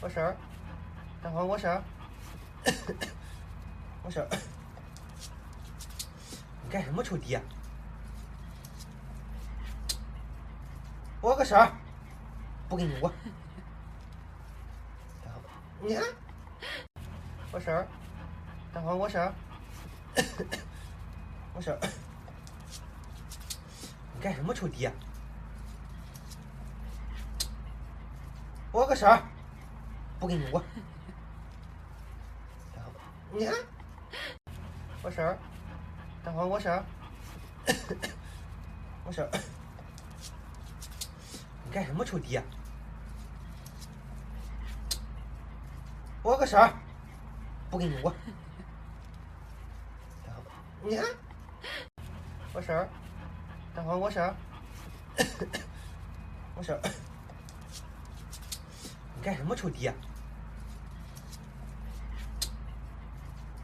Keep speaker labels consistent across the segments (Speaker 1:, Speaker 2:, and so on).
Speaker 1: 我婶儿，等会儿我婶儿，我婶儿，你干什么臭爹？我个婶儿，不跟你我，你看，我婶儿，等会儿我婶儿，我婶儿，你干什么臭爹？我个婶儿，不跟你我，你看，我婶儿，等会儿我婶儿，我婶儿，你干什么臭爹？我个婶儿，不跟你我，你看，我婶儿，等会儿我婶儿，我婶儿，你干什么臭爹？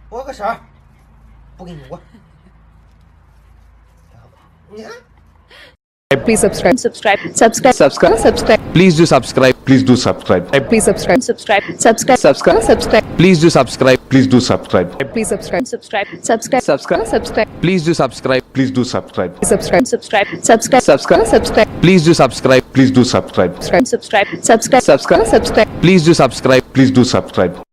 Speaker 1: 我个婶儿，不跟你我，你看。
Speaker 2: Please subscribe.
Speaker 3: Please do subscribe. Please do subscribe.
Speaker 2: Please subscribe.
Speaker 3: Please do subscribe. Please do subscribe.
Speaker 2: Please subscribe.
Speaker 3: Please do subscribe. Please do subscribe.
Speaker 2: Please do subscribe.
Speaker 3: Please do subscribe. Please do subscribe.
Speaker 2: Subscribe.
Speaker 3: Please do subscribe. Please do subscribe.